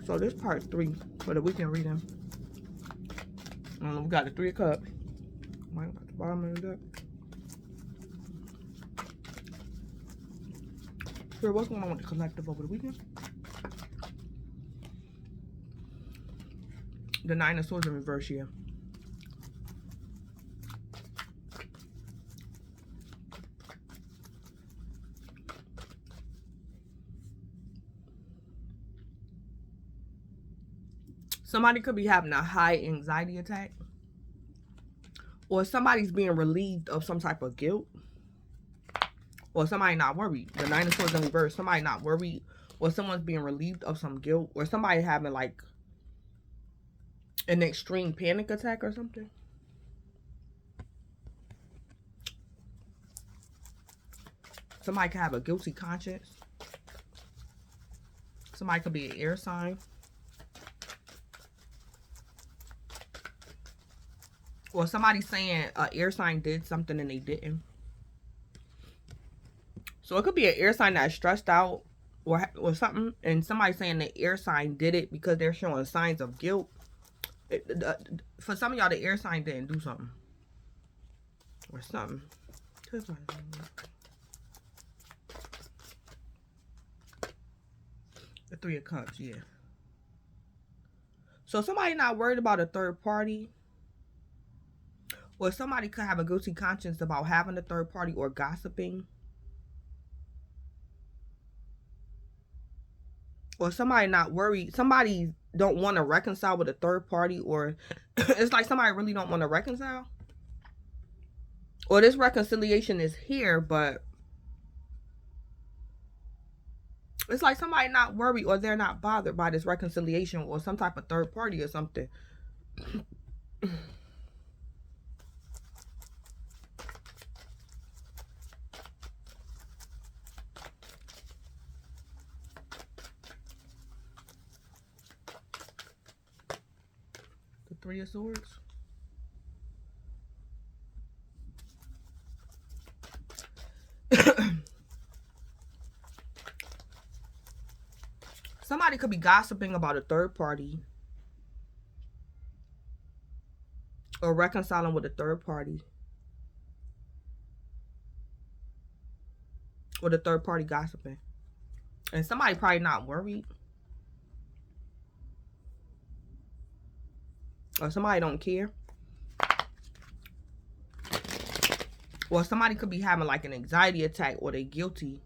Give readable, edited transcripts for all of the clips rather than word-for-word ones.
So this part 3 for the weekend reading. We got the 3 of Cups. Right at the bottom of the deck. So what's going on with the collective over the weekend? The 9 of Swords in reverse here. Somebody could be having a high anxiety attack. Or somebody's being relieved of some type of guilt. Or somebody not worried. The 9 of Swords in reverse. Somebody not worried. Or someone's being relieved of some guilt. Or somebody having like an extreme panic attack or something. Somebody could have a guilty conscience. Somebody could be an air sign. Or somebody saying an air sign did something and they didn't. So it could be an air sign that's stressed out or something. And somebody saying the air sign did it because they're showing signs of guilt. For some of y'all, the air sign didn't do something. Or something. The 3 of Cups, yeah. So somebody not worried about a third party. Or somebody could have a guilty conscience about having a third party or gossiping. Or somebody not worried. Somebody don't want to reconcile with a third party. Or it's like somebody really don't want to reconcile. Or this reconciliation is here, but it's like somebody not worried or they're not bothered by this reconciliation or some type of third party or something. The 3 of Swords. Somebody could be gossiping about a third party. Or reconciling with a third party. Or the third party gossiping. And somebody probably not worried. Or somebody don't care. Or somebody could be having like an anxiety attack or they guilty.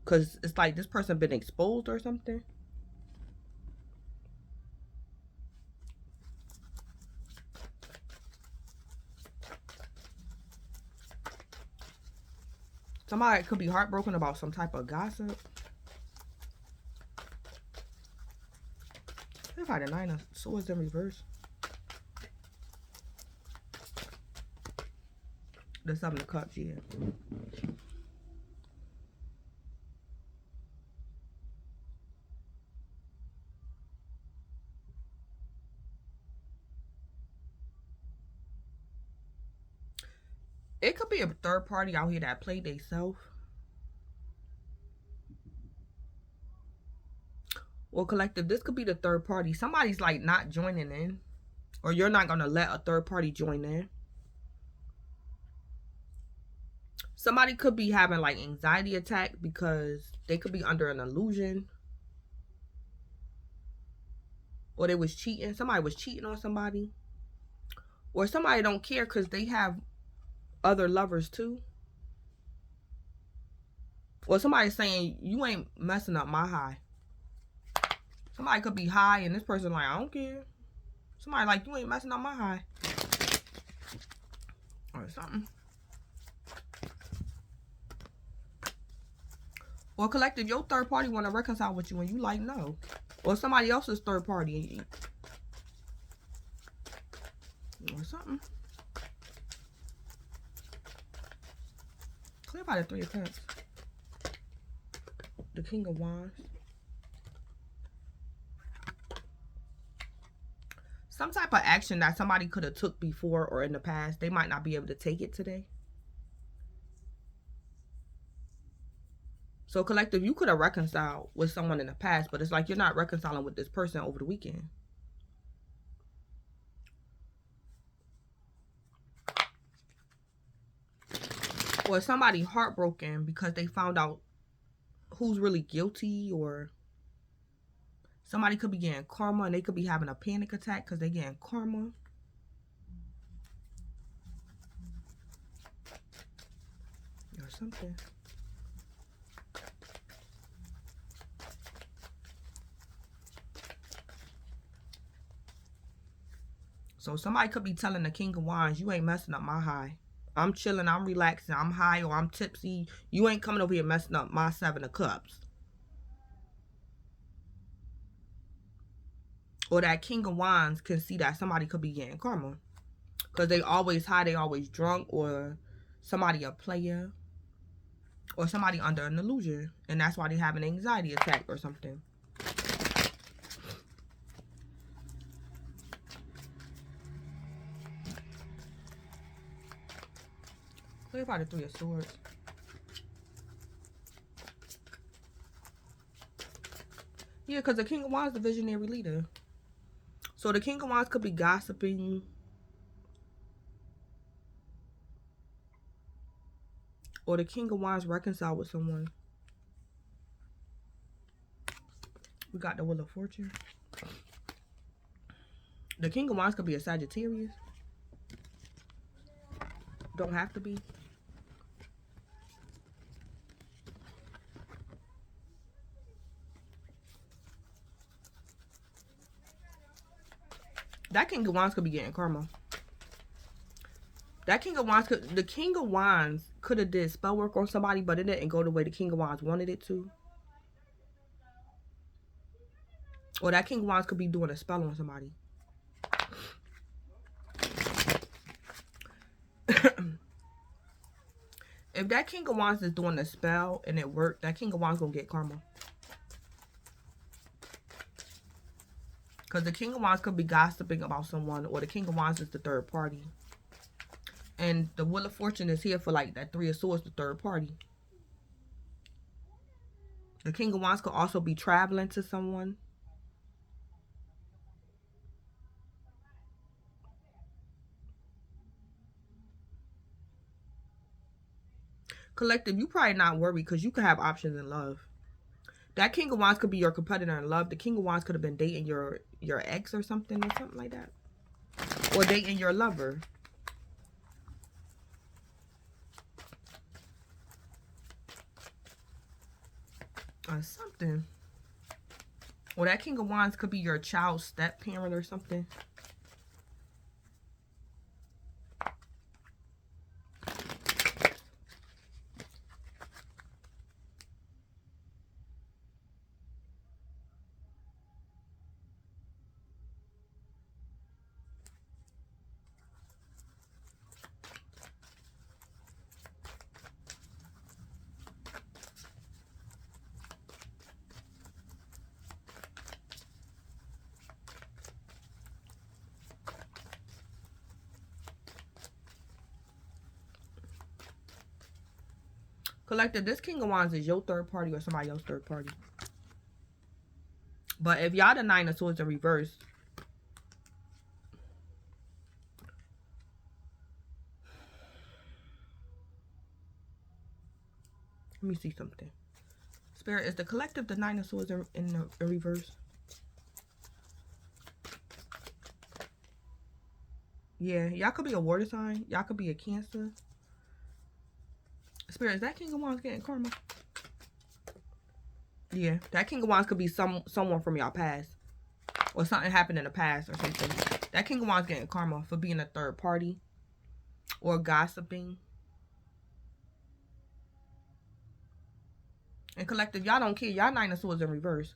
Because it's like this person been exposed or something. Somebody could be heartbroken about some type of gossip. If I had a 9 of Swords in reverse. The 7 of Cups, yeah. It could be a third party out here that played themselves. Or collective, this could be the third party. Somebody's like not joining in. Or you're not going to let a third party join in. Somebody could be having like anxiety attack because they could be under an illusion. Or they was cheating. Somebody was cheating on somebody. Or somebody don't care because they have other lovers too. Or somebody saying, you ain't messing up my high. Somebody could be high and this person like, I don't care. Somebody like, you ain't messing up my high. Or something. Or collective, your third party want to reconcile with you and you like, no. Or somebody else's third party. Or something. Clear by the 3 of Cups. The King of Wands. Some type of action that somebody could have took before or in the past, they might not be able to take it today. So collective, you could have reconciled with someone in the past, but it's like you're not reconciling with this person over the weekend. Or somebody heartbroken because they found out who's really guilty, or somebody could be getting karma and they could be having a panic attack because they're getting karma. Or something. So somebody could be telling the King of Wands, you ain't messing up my high. I'm chilling, I'm relaxing, I'm high or I'm tipsy. You ain't coming over here messing up my 7 of Cups. Or that King of Wands can see that somebody could be getting karma. Because they always high, they always drunk, or somebody a player. Or somebody under an illusion. And that's why they have an anxiety attack or something. Clarify the 3 of Swords. Yeah, because the King of Wands is the visionary leader. So the King of Wands could be gossiping. Or the King of Wands reconcile with someone. We got the Wheel of Fortune. The King of Wands could be a Sagittarius. Don't have to be. That King of Wands could be getting karma. That King of Wands could, the King of Wands could have did spell work on somebody, but it didn't go the way the King of Wands wanted it to. Or that King of Wands could be doing a spell on somebody. If that King of Wands is doing a spell and it worked, that King of Wands gonna get karma. Because the King of Wands could be gossiping about someone, or the King of Wands is the third party. And the Wheel of Fortune is here for like that 3 of Swords, the third party. The King of Wands could also be traveling to someone. Collective, you probably not worried because you could have options in love. That King of Wands could be your competitor in love. The King of Wands could have been dating your ex or something like that. Or dating your lover. Or something. Or that King of Wands could be your child's step parent or something. Collective, this King of Wands is your third party or somebody else's third party. But if y'all the 9 of Swords in reverse, let me see something. Spirit, is the collective the 9 of Swords in reverse? Yeah, y'all could be a water sign. Y'all could be a Cancer. Spirit, is that King of Wands getting karma? Yeah, that King of Wands could be someone from y'all past. Or something happened in the past or something. That King of Wands getting karma for being a third party. Or gossiping. And collective, y'all don't care. Y'all 9 of Swords in reverse.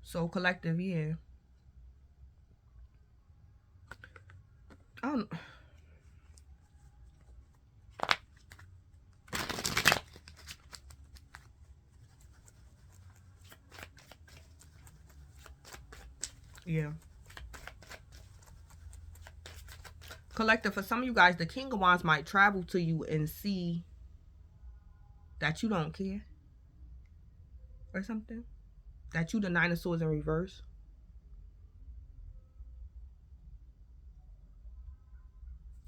So collective, yeah. I don't... Yeah. Collective, for some of you guys, the King of Wands might travel to you and see that you don't care or something. That you the Nine of Swords in reverse.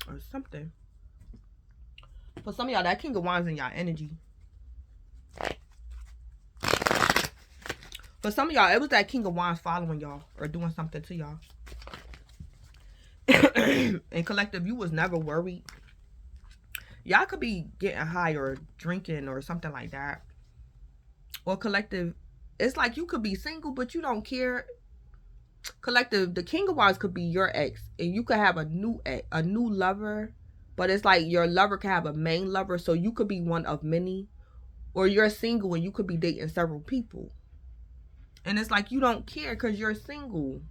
Or something. For some of y'all, that King of Wands in y'all energy. For some of y'all, it was that King of Wands following y'all or doing something to y'all. And collective, you was never worried. Y'all could be getting high or drinking or something like that. Or collective, it's like you could be single, but you don't care. Collective, the King of Wands could be your ex, and you could have a new ex, a new lover, but it's like your lover could have a main lover, so you could be one of many. Or you're single and you could be dating several people. And it's like you don't care because you're single.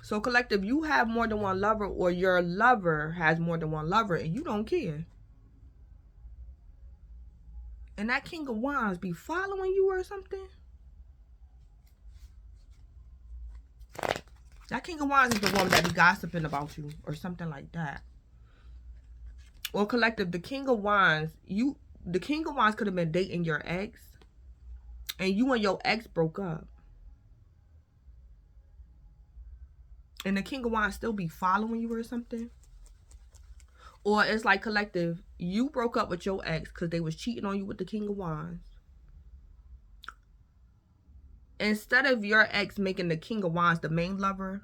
So collective, you have more than one lover, or your lover has more than one lover, and you don't care. And that King of Wands be following you or something. That King of Wands is the woman that be gossiping about you or something like that. Or collective, the King of Wands, the King of Wands could have been dating your ex, and you and your ex broke up. And the King of Wands still be following you or something. Or it's like collective, you broke up with your ex because they was cheating on you with the King of Wands. Instead of your ex making the King of Wands the main lover,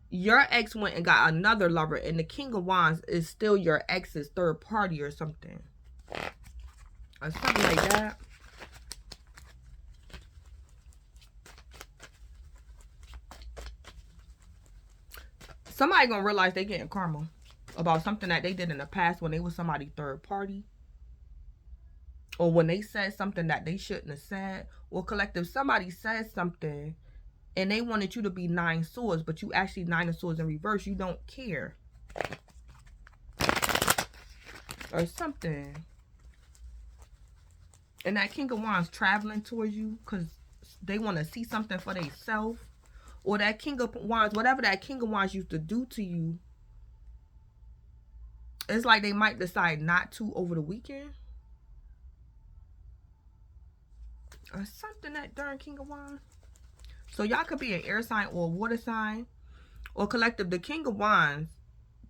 your ex went and got another lover, and the King of Wands is still your ex's third party or something. Or something like that. Somebody gonna realize they getting karma about something that they did in the past when they was somebody's third party. Or when they said something that they shouldn't have said. Or collective, somebody said something and they wanted you to be Nine Swords, but you actually Nine of Swords in reverse. You don't care. Or something. And that King of Wands traveling towards you because they want to see something for themselves. Or that King of Wands, whatever that King of Wands used to do to you, it's like they might decide not to over the weekend. Or something, that darn King of Wands. So y'all could be an air sign or a water sign. Or collective, the King of Wands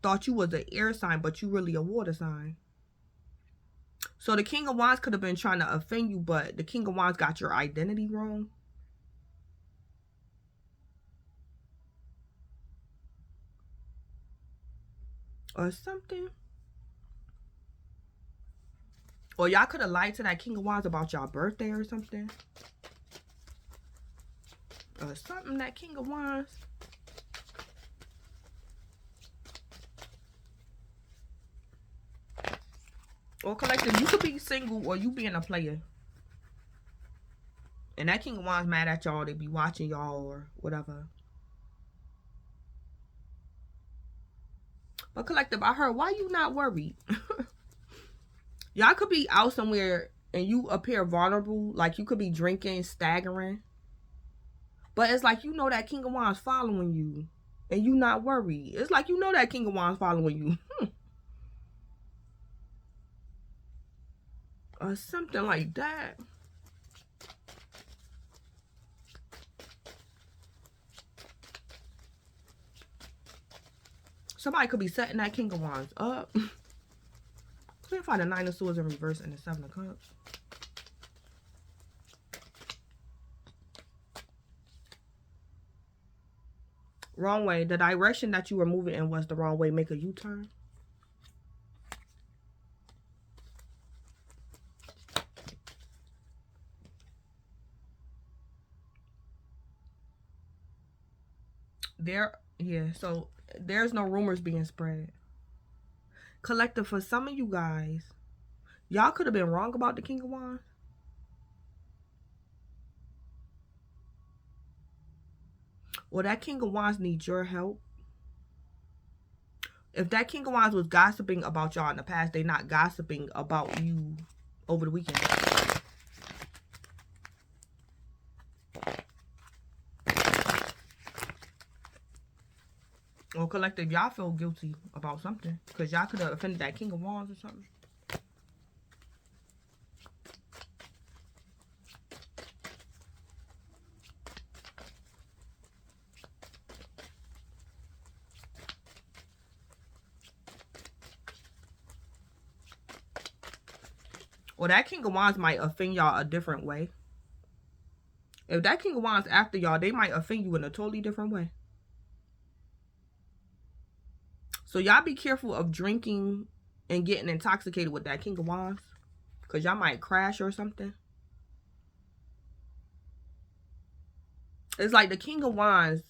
thought you was an air sign, but you really a water sign. So the King of Wands could have been trying to offend you, but the King of Wands got your identity wrong. Or something. Or y'all could have lied to that King of Wands about y'all birthday or something. Or something, that King of Wands. Or collective, you could be single or you being a player. And that King of Wands mad at y'all. They be watching y'all or whatever. But collective, I heard, why you not worried? Y'all could be out somewhere and you appear vulnerable. Like you could be drinking, staggering. But it's like you know that King of Wands following you. And you not worried. It's like you know that King of Wands following you. Or something like that. Somebody could be setting that King of Wands up. Clarify the Nine of Swords in reverse and the Seven of Cups. Wrong way. The direction that you were moving in was the wrong way. Make a U-turn. Yeah, so there's no rumors being spread. Collective, for some of you guys, y'all could have been wrong about the King of Wands. Or that King of Wands needs your help. If that King of Wands was gossiping about y'all in the past, they not gossiping about you over the weekend. Or collective, y'all feel guilty about something. Because y'all could have offended that King of Wands or something. Or that King of Wands might offend y'all a different way. If that King of Wands after y'all, they might offend you in a totally different way. So y'all be careful of drinking and getting intoxicated with that King of Wands. Because y'all might crash or something. It's like the King of Wands.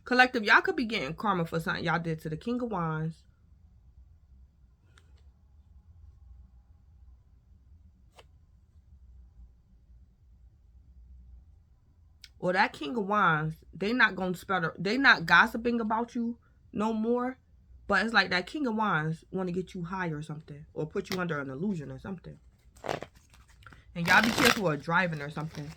Collective, y'all could be getting karma for something y'all did to the King of Wands. Or that King of Wands, they not gonna spread, they not gossiping about you no more. But it's like that King of Wands want to get you high or something. Or put you under an illusion or something. And y'all be careful of driving or something.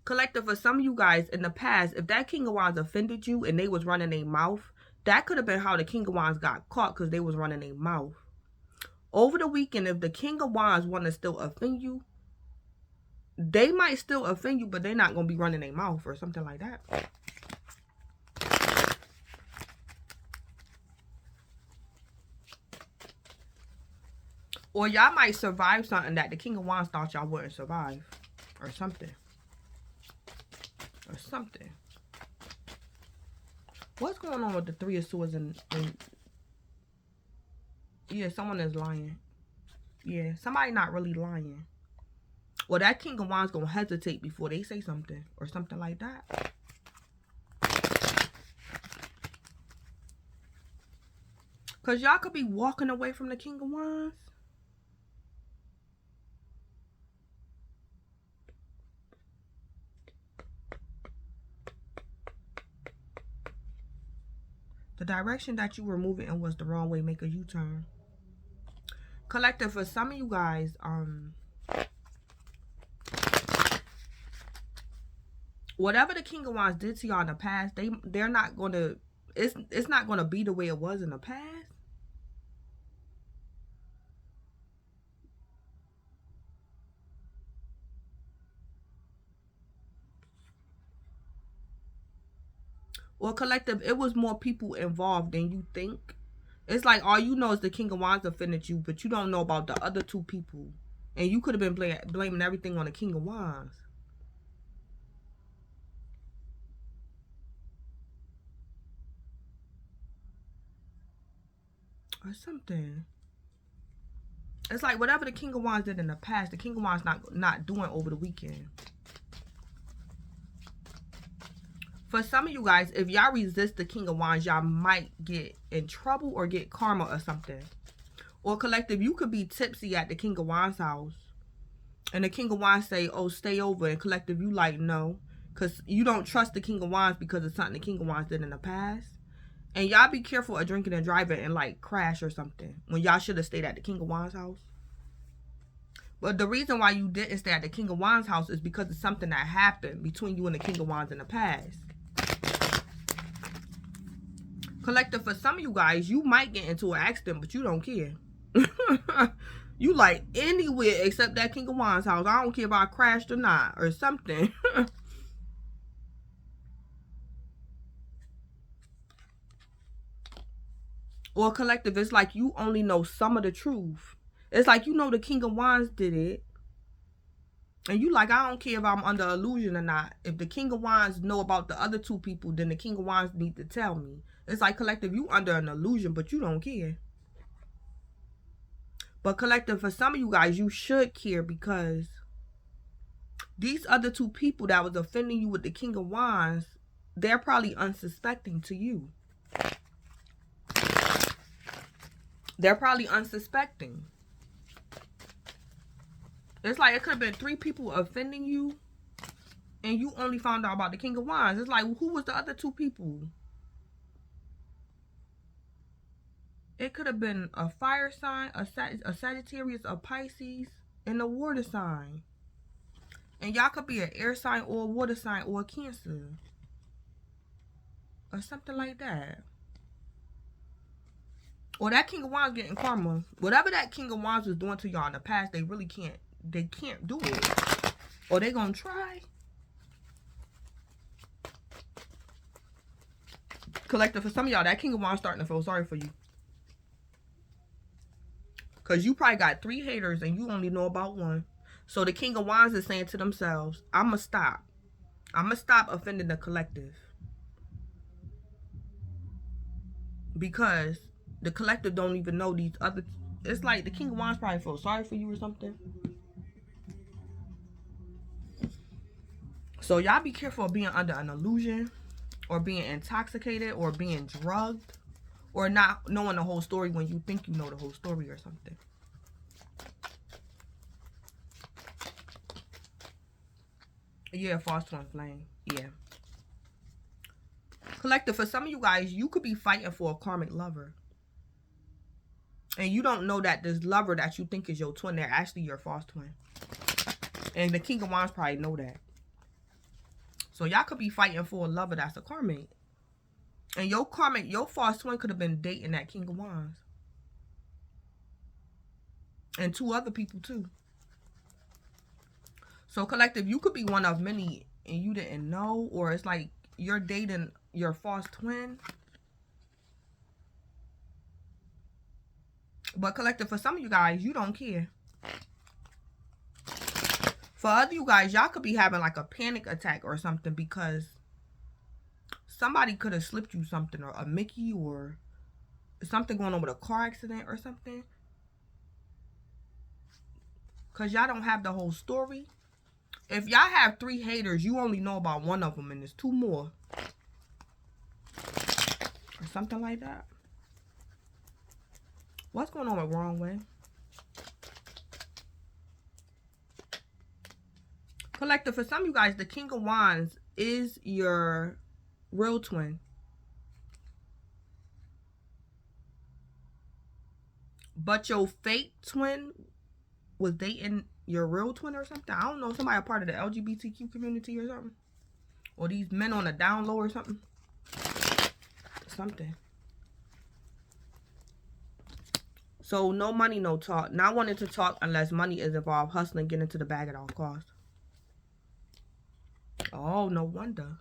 Collective, for some of you guys in the past, if that King of Wands offended you and they was running their mouth, that could have been how the King of Wands got caught, because they was running their mouth. Over the weekend, if the King of Wands want to still offend you, they might still offend you, but they're not going to be running their mouth or something like that. Or y'all might survive something that the King of Wands thought y'all wouldn't survive. Or something. Or something. What's going on with the Three of Swords and yeah, someone is lying. Yeah, somebody not really lying. Well, that King of Wands gonna hesitate before they say something. Or something like that. Because y'all could be walking away from the King of Wands. The direction that you were moving in was the wrong way. Make a U-turn. Collective, for some of you guys, whatever the King of Wands did to y'all in the past, they're not gonna, it's not gonna be the way it was in the past. Or collective, it was more people involved than you think. It's like all you know is the King of Wands offended you, but you don't know about the other two people. And you could have been blaming everything on the King of Wands. Or something. It's like whatever the King of Wands did in the past, the King of Wands not doing over the weekend. For some of you guys, if y'all resist the King of Wands, y'all might get in trouble or get karma or something. Or collective, you could be tipsy at the King of Wands house. And the King of Wands say, oh, stay over. And collective, you like, no. Because you don't trust the King of Wands because of something the King of Wands did in the past. And y'all be careful of drinking and driving and like crash or something. When y'all should have stayed at the King of Wands house. But the reason why you didn't stay at the King of Wands house is because of something that happened between you and the King of Wands in the past. Collective, for some of you guys, you might get into an accident, but you don't care. You like anywhere except that King of Wands house. I don't care if I crashed or not or something. Or collective, it's like you only know some of the truth. It's like you know the King of Wands did it. And you like, I don't care if I'm under illusion or not. If the King of Wands know about the other two people, then the King of Wands need to tell me. It's like collective, you under an illusion, but you don't care. But collective, for some of you guys, you should care because these other two people that was offending you with the King of Wands, they're probably unsuspecting to you. They're probably unsuspecting. It's like it could have been 3 people offending you and you only found out about the King of Wands. It's like, who was the other 2 people? It could have been a fire sign, a Sagittarius, a Pisces, and a water sign. And y'all could be an air sign or a water sign or a Cancer. Or something like that. Or that King of Wands getting karma. Whatever that King of Wands was doing to y'all in the past, they really can't. They can't do it. Or they gonna try. Collective, for some of y'all, that King of Wands starting to feel sorry for you. Because you probably got 3 haters and you only know about 1. So the King of Wands is saying to themselves, I'm going to stop. I'm going to stop offending the collective. Because the collective don't even know these other... It's like the King of Wands probably feels sorry for you or something. So y'all be careful of being under an illusion. Or being intoxicated. Or being drugged. Or not knowing the whole story when you think you know the whole story or something. Yeah, false twin flame. Yeah. Collective, for some of you guys, you could be fighting for a karmic lover. And you don't know that this lover that you think is your twin, they're actually your false twin. And the King of Wands probably know that. So y'all could be fighting for a lover that's a karmic. And your false twin could have been dating that King of Wands. And 2 other people too. So collective, you could be one of many and you didn't know. Or it's like you're dating your false twin. But collective, for some of you guys, you don't care. For other you guys, y'all could be having like a panic attack or something because somebody could have slipped you something, or a Mickey, or something going on with a car accident or something. Because y'all don't have the whole story. If y'all have 3 haters, you only know about 1 of them and there's 2 more. Or something like that. What's going on with wrong way? Collective, for some of you guys, the King of Wands is your real twin. But your fake twin was dating your real twin or something. I don't know, somebody a part of the LGBTQ community or something. Or these men on the down low or something. Something. So no money, no talk. Not wanting to talk unless money is involved. Hustling, getting into the bag at all costs. Oh, no wonder.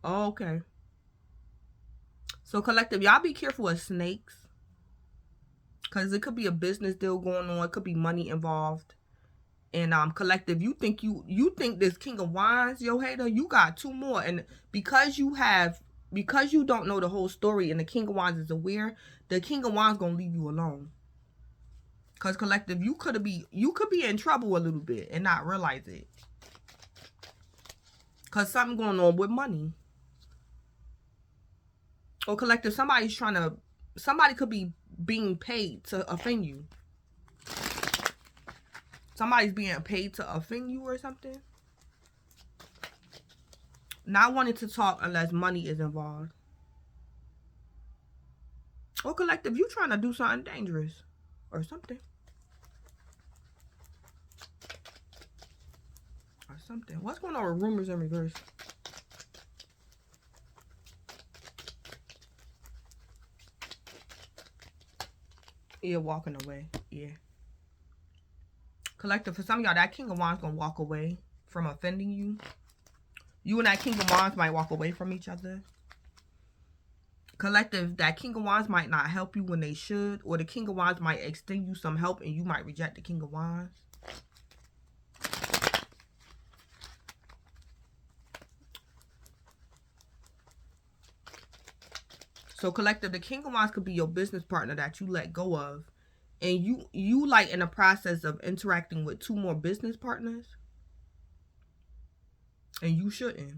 Oh, okay. So collective, y'all be careful of snakes. Because it could be a business deal going on. It could be money involved. And collective, you think this King of Wands, your hater, you got 2 more. And because you don't know the whole story and the King of Wands is aware, the King of Wands gonna leave you alone. Because collective, you could be in trouble a little bit and not realize it. Because something going on with money. Or collective, somebody could be being paid to offend you. Somebody's being paid to offend you or something. Not wanting to talk unless money is involved. Or collective, you trying to do something dangerous or something. Or something. What's going on with rumors in reverse? Yeah, walking away. Yeah. Collective, for some of y'all, that King of Wands gonna walk away from offending you. You and that King of Wands might walk away from each other. Collective, that King of Wands might not help you when they should. Or the King of Wands might extend you some help and you might reject the King of Wands. So collective, the King of Wands could be your business partner that you let go of. And you like in the process of interacting with 2 more business partners. And you shouldn't.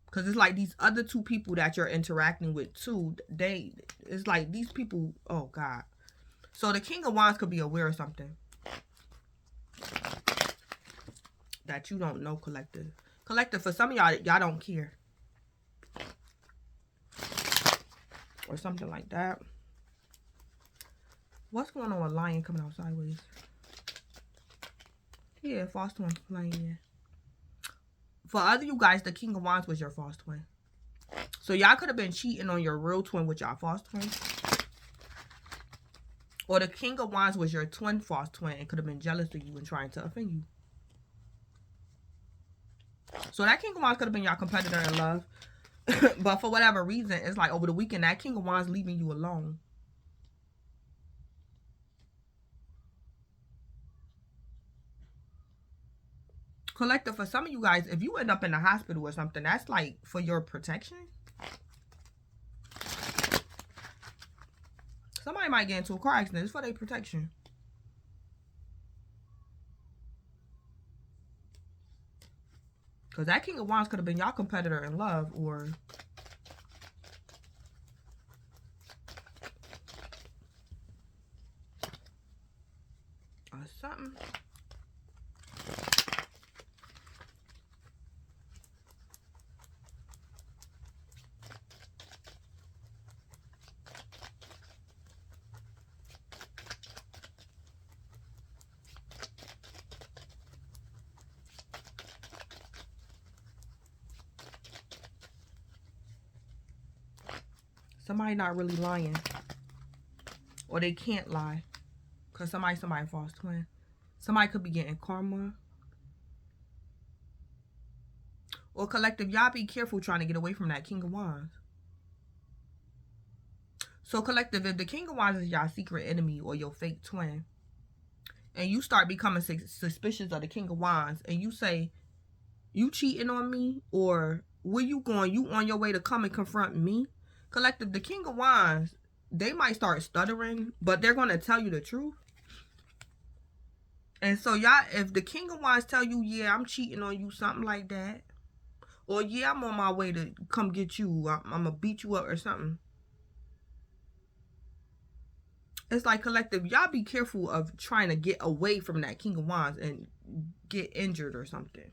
Because it's like these other 2 people that you're interacting with too. It's like these people, oh God. So the King of Wands could be aware of something. That you don't know, collective. Collective, for some of y'all don't care. or something like that. What's going on with Lion coming out sideways? Yeah, false twin flying, yeah. For other you guys, the King of Wands was your false twin. So y'all could have been cheating on your real twin with y'all false twin. Or the King of Wands was your twin false twin and could have been jealous of you and trying to offend you. So that King of Wands could have been your competitor in love. But for whatever reason, it's like over the weekend, that King of Wands leaving you alone. Collective, for some of you guys, if you end up in the hospital or something, that's like for your protection. Somebody might get into a car accident. It's for their protection. Because that King of Wands could have been y'all competitor in love or something. Somebody not really lying. Or they can't lie. Because somebody false twin. Somebody could be getting karma. Or collective, y'all be careful trying to get away from that King of Wands. So collective, if the King of Wands is y'all secret enemy or your fake twin, and you start becoming suspicious of the King of Wands, and you say, you cheating on me, or where you going? You on your way to come and confront me? Collective, the King of Wands, they might start stuttering, but they're going to tell you the truth. And so y'all, if the King of Wands tell you, yeah, I'm cheating on you, something like that, or yeah, I'm on my way to come get you, I'm going to beat you up or something. It's like collective, y'all be careful of trying to get away from that King of Wands and get injured or something.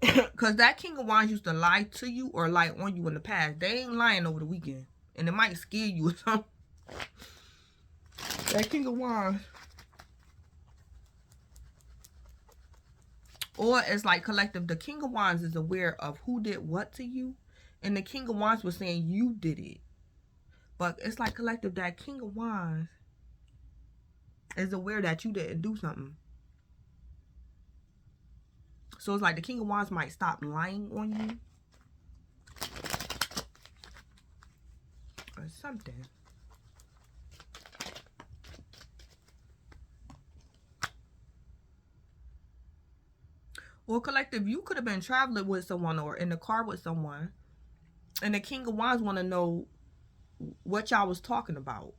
Because that King of Wands used to lie to you or lie on you in the past. They ain't lying over the weekend. And it might scare you or something. That King of Wands. Or it's like collective, the King of Wands is aware of who did what to you. And the King of Wands was saying you did it. But it's like collective, that King of Wands is aware that you didn't do something. So it's like the King of Wands might stop lying on you. Or something. Or collective, you could have been traveling with someone or in the car with someone. And the King of Wands want to know what y'all was talking about.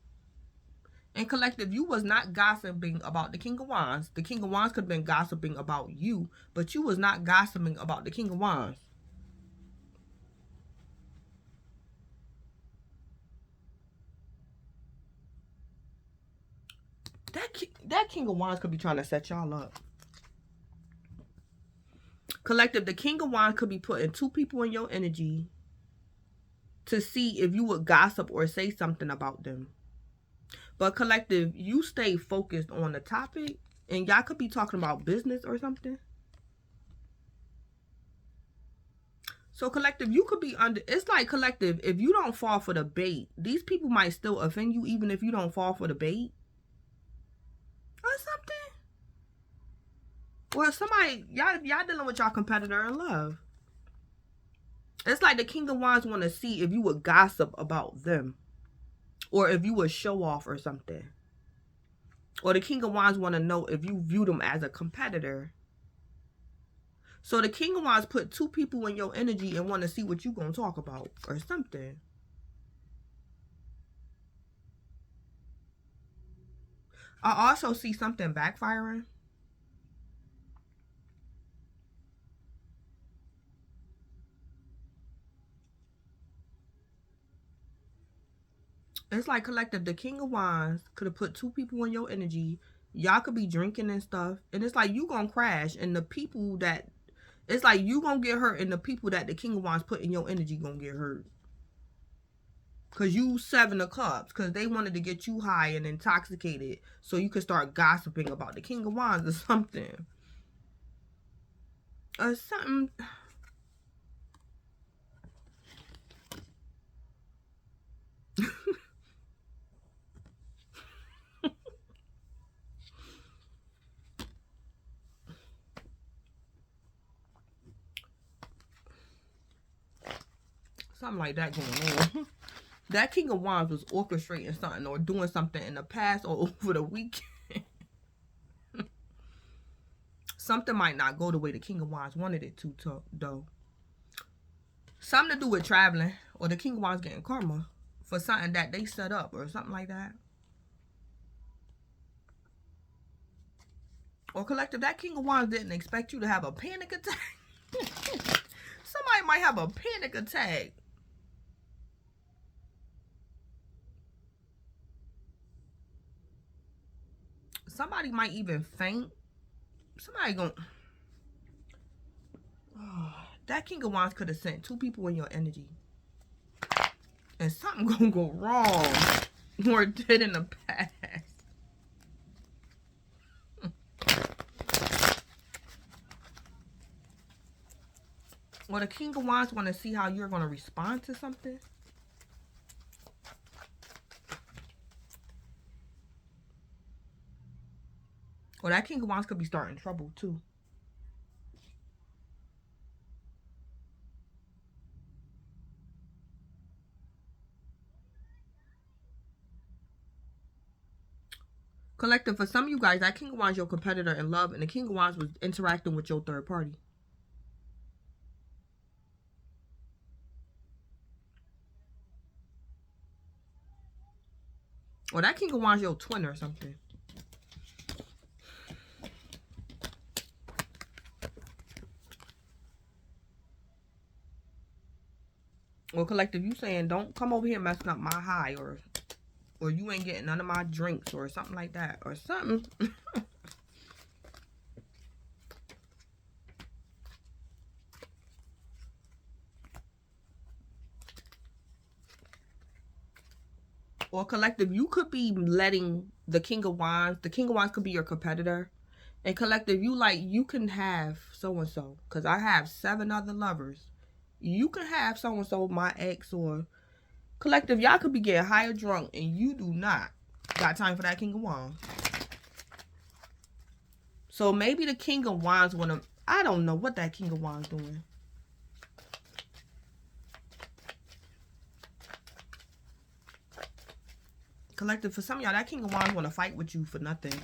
And collective, you was not gossiping about the King of Wands. The King of Wands could have been gossiping about you, but you was not gossiping about the King of Wands. That King of Wands could be trying to set y'all up. Collective, the King of Wands could be putting two people in your energy to see if you would gossip or say something about them. But collective, you stay focused on the topic, and y'all could be talking about business or something. So collective, you could be under, it's like collective, if you don't fall for the bait, these people might still offend you even if you don't fall for the bait. Or something. Or somebody, y'all dealing with y'all competitor in love. It's like the King of Wands want to see if you would gossip about them. Or if you would show off or something. Or the King of Wands want to know if you view them as a competitor. So the King of Wands put two people in your energy and want to see what you going to talk about. Or something. I also see something backfiring. It's like collective, the King of Wands could have put two people in your energy. Y'all could be drinking and stuff. And it's like you gonna crash. And the people that, it's like you gonna get hurt. And the people that the King of Wands put in your energy gonna get hurt. Because you 7 of Cups. Because they wanted to get you high and intoxicated so you could start gossiping about the King of Wands or something. Or something. Something like that going on. That King of Wands was orchestrating something or doing something in the past or over the weekend. Something might not go the way the King of Wands wanted it to, though. Something to do with traveling or the King of Wands getting karma for something that they set up or something like that. Or collective, that King of Wands didn't expect you to have a panic attack. Somebody might have a panic attack. Somebody might even faint. Somebody gonna... Oh, that King of Wands could have sent 2 people in your energy. And something gonna go wrong. Or it did in the past. Or the King of Wands want to see how you're going to respond to something. Or that King of Wands could be starting trouble too. Collective, for some of you guys, that King of Wands your competitor in love, and the King of Wands was interacting with your third party. Or that King of Wands your twin or something. Or collective, you saying don't come over here messing up my high, or you ain't getting none of my drinks or something like that or something. Or collective, you could be letting the King of Wands could be your competitor. And collective, you can have so-and-so. Because I have 7 other lovers. You can have so-and-so, my ex, or collective, y'all could be getting high or drunk and you do not got time for that King of Wands. So maybe the King of Wands I don't know what that King of Wands doing. Collective, for some of y'all, that King of Wands want to fight with you for nothing.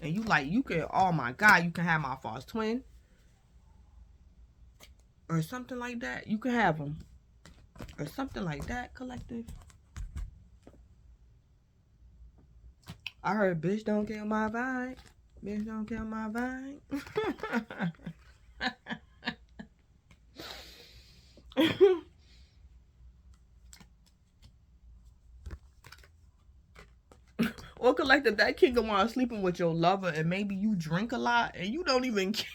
And you can, oh my God, you can have my false twin. Or something like that. You can have them. Or something like that, collective. I heard, bitch, don't kill my vibe. Bitch, don't kill my vibe. Or collective, that King of Wands sleeping with your lover and maybe you drink a lot and you don't even care.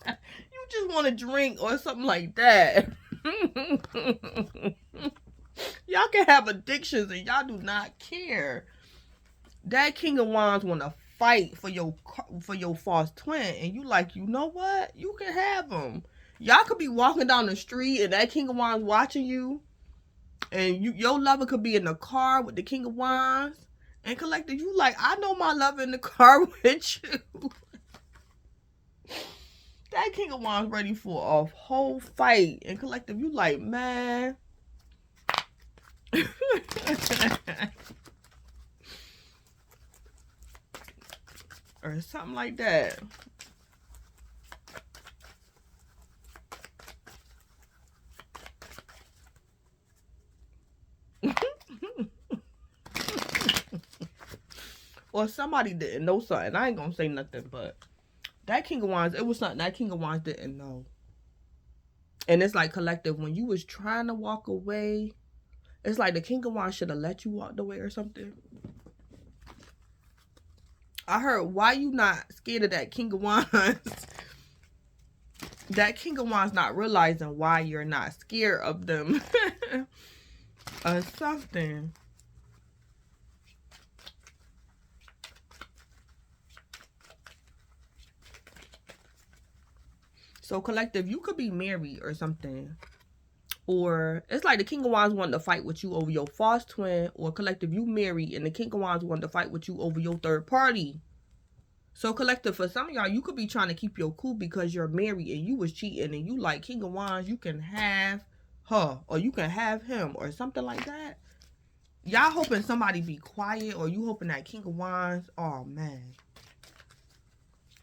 You just want to drink or something like that. Y'all can have addictions and y'all do not care. That King of Wands want to fight for your false twin and you you know what? You can have them. Y'all could be walking down the street and that King of Wands watching you. And your lover could be in the car with the King of Wands. And collective, you I know my lover in the car with you. That King of Wands ready for a whole fight. And collective, you man. Or something like that. Or somebody didn't know something. I ain't gonna say nothing, but that King of Wands, it was something that King of Wands didn't know. And it's collective, when you was trying to walk away, it's the King of Wands should have let you walk away or something. I heard, why you not scared of that King of Wands? That King of Wands not realizing why you're not scared of them. or something. So collective, you could be married or something. Or it's like the King of Wands wanted to fight with you over your false twin. Or collective, you married and the King of Wands wanted to fight with you over your third party. So collective, for some of y'all, you could be trying to keep your cool because you're married and you was cheating and you like King of Wands, you can have her or you can have him or something like that. Y'all hoping somebody be quiet, or you hoping that King of Wands, oh man.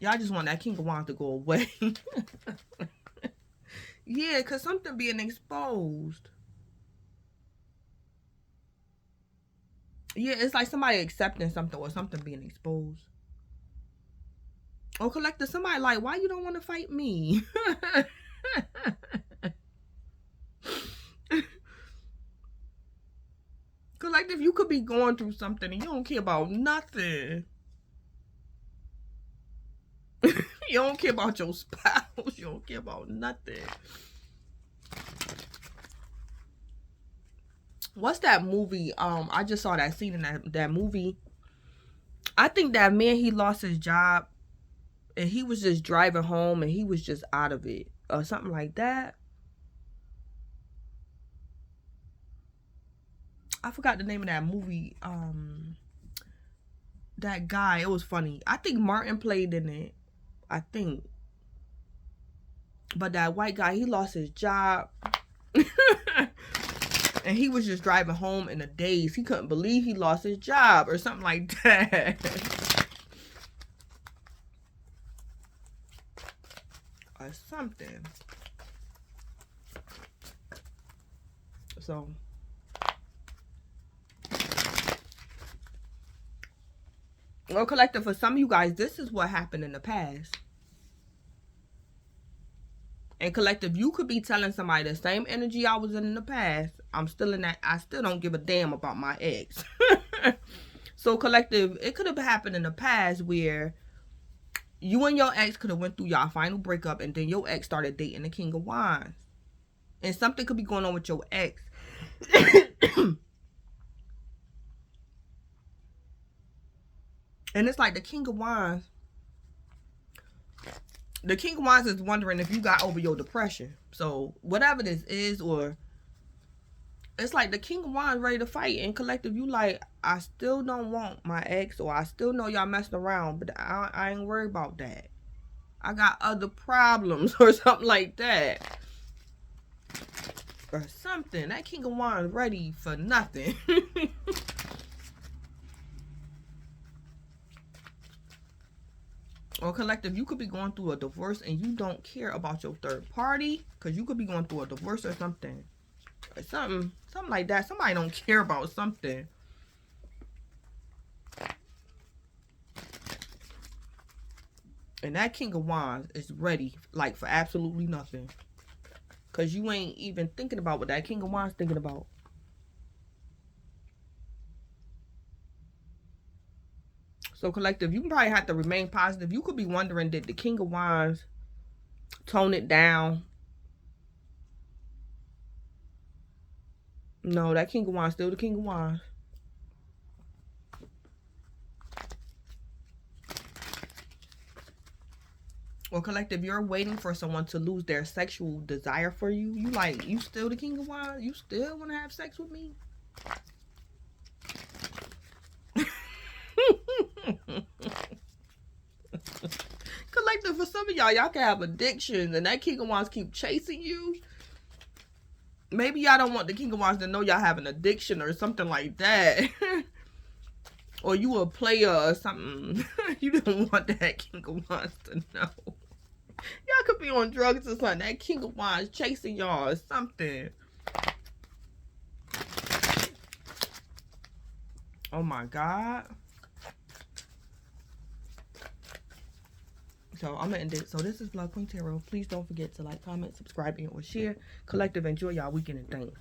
Y'all just want that King of Wands to go away. Yeah, because something being exposed. Yeah, it's like somebody accepting something or something being exposed. Or collective, somebody like, why you don't want to fight me? Collective, you could be going through something and you don't care about nothing. You don't care about your spouse. You don't care about nothing. What's that movie? I just saw that scene in that movie. I think that man, he lost his job and he was just driving home and he was just out of it or something like that. I forgot the name of that movie. That guy, it was funny. I think Martin played in it. I think. But that white guy, he lost his job. And he was just driving home in a daze. He couldn't believe he lost his job or something like that. Or something. So. Well, collective, for some of you guys, this is what happened in the past. And collective, you could be telling somebody the same energy I was in the past. I'm still in that. I still don't give a damn about my ex. So collective, it could have happened in the past where you and your ex could have went through your final breakup and then your ex started dating the King of Wands. And something could be going on with your ex. And it's like the King of Wands. The King of Wands is wondering if you got over your depression. So whatever this is, or it's like the King of Wands ready to fight. And collective, you like, I still don't want my ex, or I still know y'all messing around, but I ain't worried about that. I got other problems or something like that. Or something. That King of Wands ready for nothing. Or collective, you could be going through a divorce and you don't care about your third party. Because you could be going through a divorce or something. Or something like that. Somebody don't care about something. And that King of Wands is ready, like, for absolutely nothing. Because you ain't even thinking about what that King of Wands thinking about. So collective, you probably have to remain positive. You could be wondering, did the King of Wands tone it down? No, that King of Wands still the King of Wands. Or collective, you're waiting for someone to lose their sexual desire for you. You like, you still the King of Wands? You still want to have sex with me? Collective, for some of y'all can have addictions and that King of Wands keep chasing you. Maybe y'all don't want the King of Wands to know y'all have an addiction or something like that. Or you a player or something. You don't want that King of Wands to know. Y'all could be on drugs or something. That King of Wands chasing y'all or something. Oh my God. So I'm gonna end it. So this is Blood Queen Tarot. Please don't forget to like, comment, subscribe, and or share. Collective, enjoy y'all weekend and thanks.